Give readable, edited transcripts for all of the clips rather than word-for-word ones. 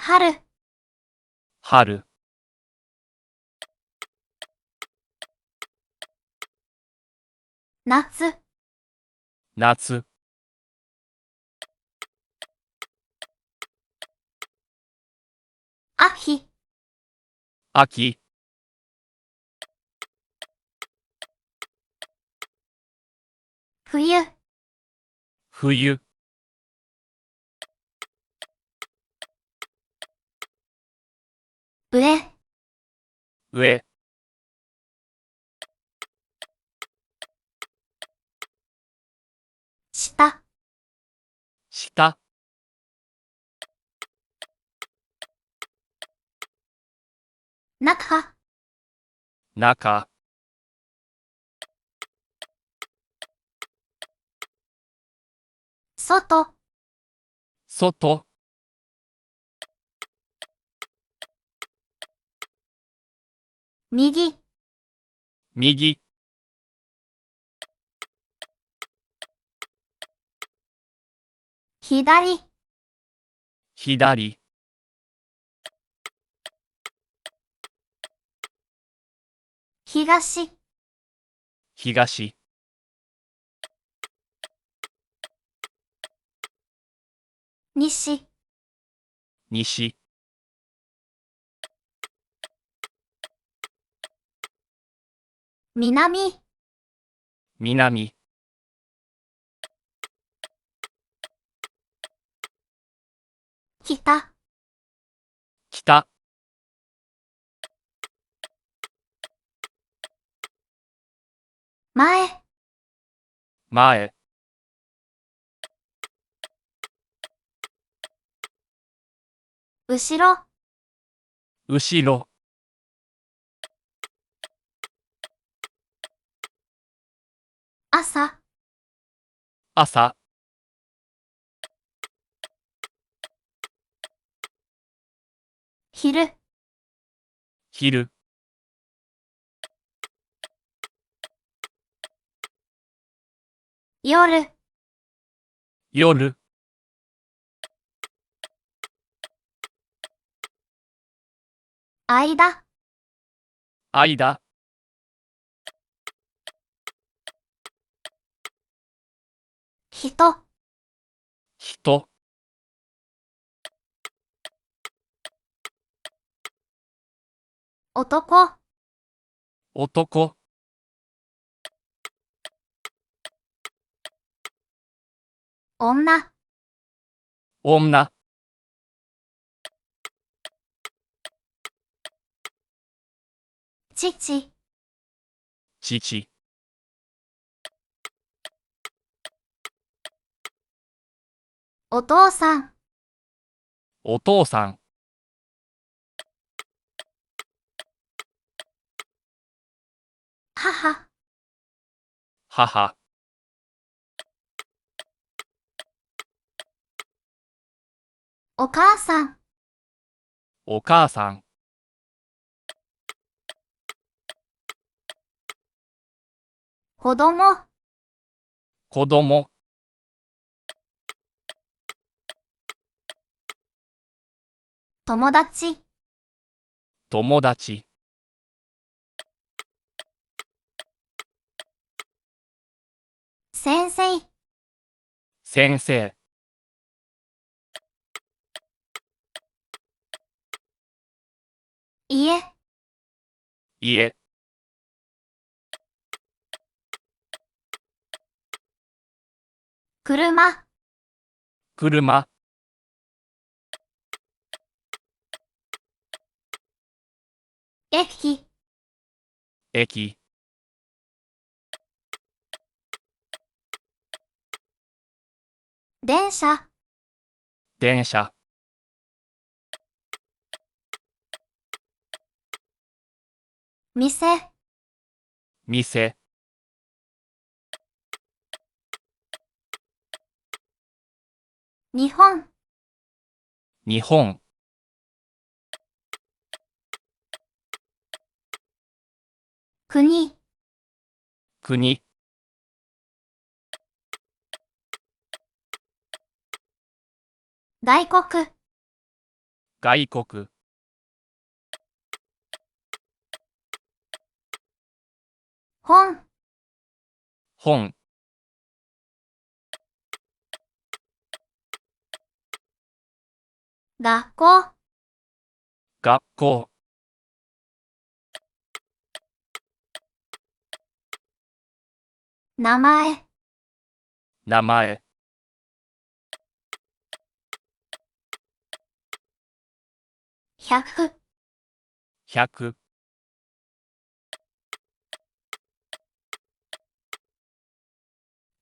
春、春、夏、夏、秋、秋、冬、冬、上、上、下、下、中、中、外、外、右、右、左、左、東、東、西、西、南、南、北、北、前、前、後ろ、後ろ、朝、朝、昼、昼、夜、夜、間、間、人、人、男、男、女、女、父、父、お父さん、お父さん、母、母、お母さん、お母さん、子供、子供、友達、友達、先生、先生、家、家、車、車、駅、駅、電車、電車、店、店、日本、日本、国、国、外国、外国、本、本、学校、学校、名前、名前、百、百、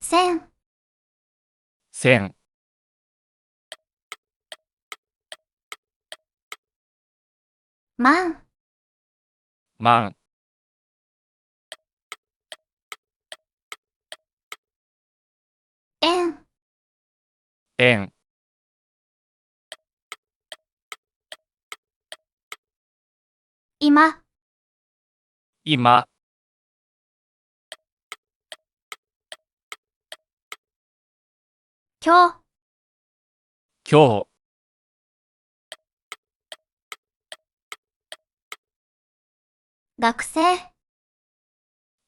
千、千、万、万、円、円、今、今、今日、今日、学生、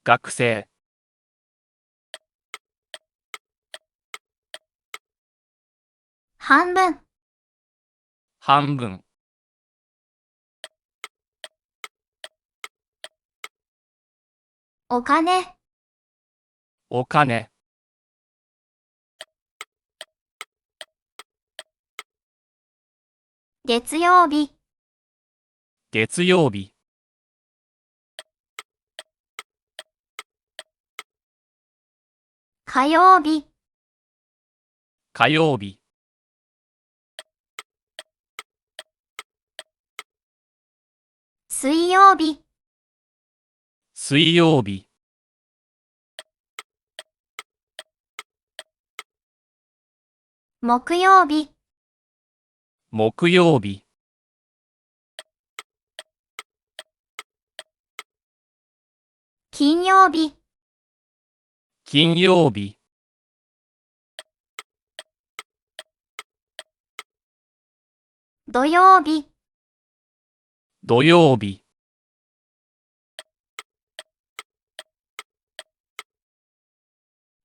学生、半分、半分、お金、お金、月曜日、月曜日、火曜日、火曜日、水曜日、水曜日、木曜日、木曜日、金曜日、金曜日、土曜日、土曜日、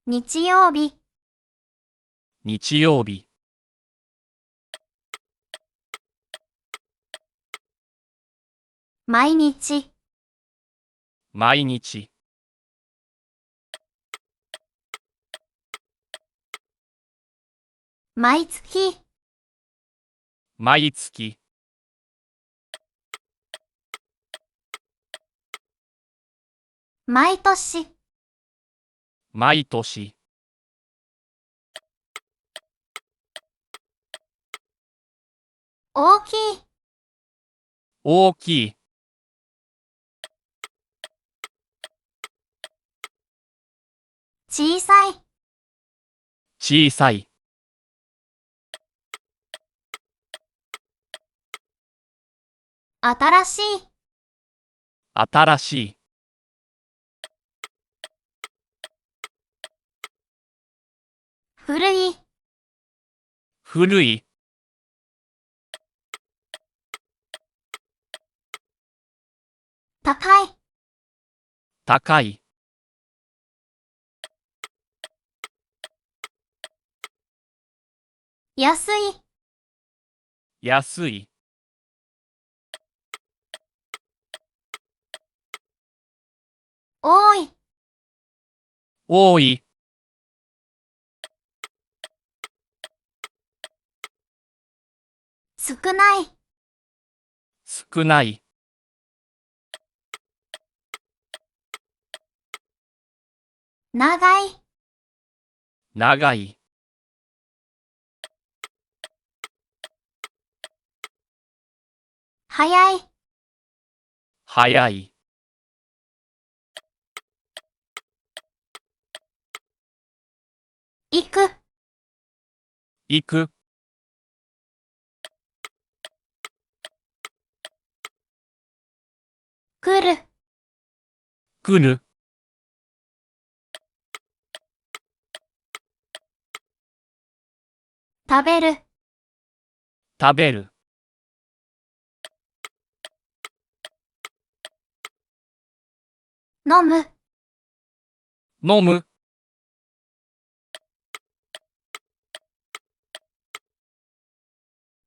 日曜日、日曜日、毎日、毎日、毎月、毎月、毎年、毎年、大きい、大きい、小さい、小さい、新しい、新しい、古い、古い、高い、高い、安い、安い、多い、多い、少ない、少ない、長い、長い、早い、早い、行く、行く、来る、来る、食べる、食べる、飲む、飲む、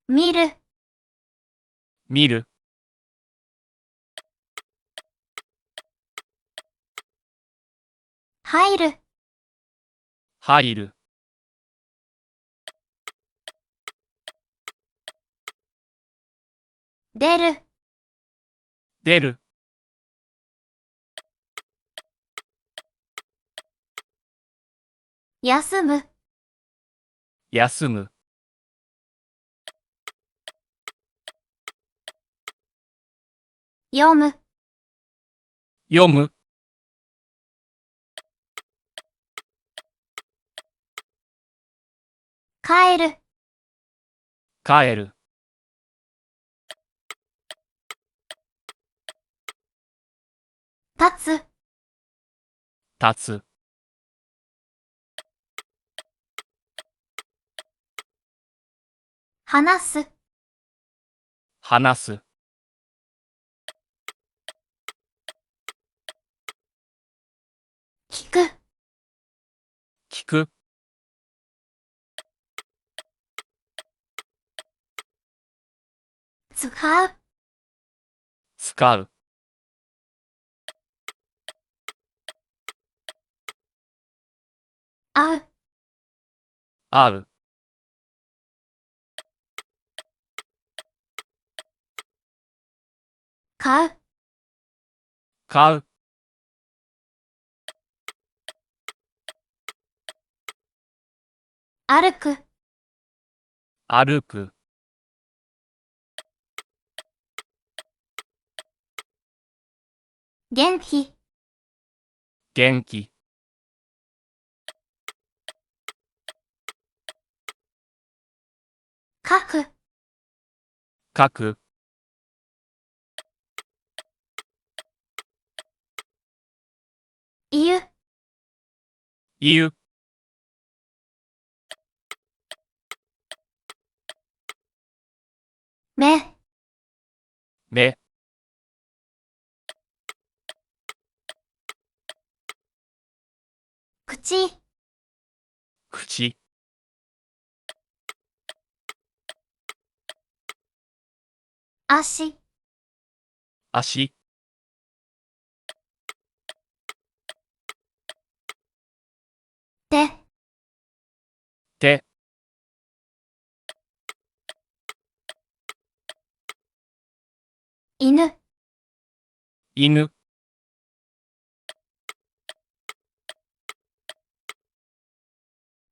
見る、見る、入る、入る、出る、出る、休む、休む、読む、読む、帰る、帰る、立つ、立つ、話す、話す、聞く、聞く、使う、使う、会う、会う、買う、買う、歩く、歩く、元気、元気、書く、書く、言う、言う、目、目、口、口、足、足、手、手、犬、犬、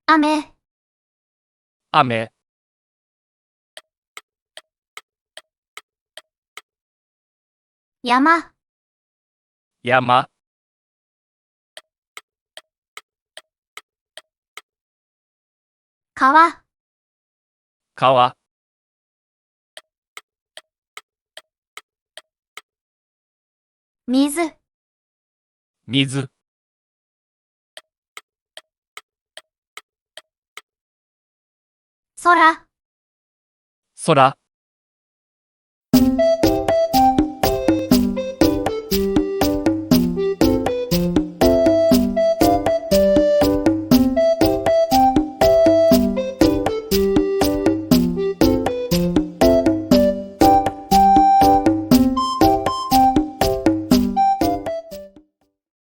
雨、雨、山、山、川、川、水、水、空、空、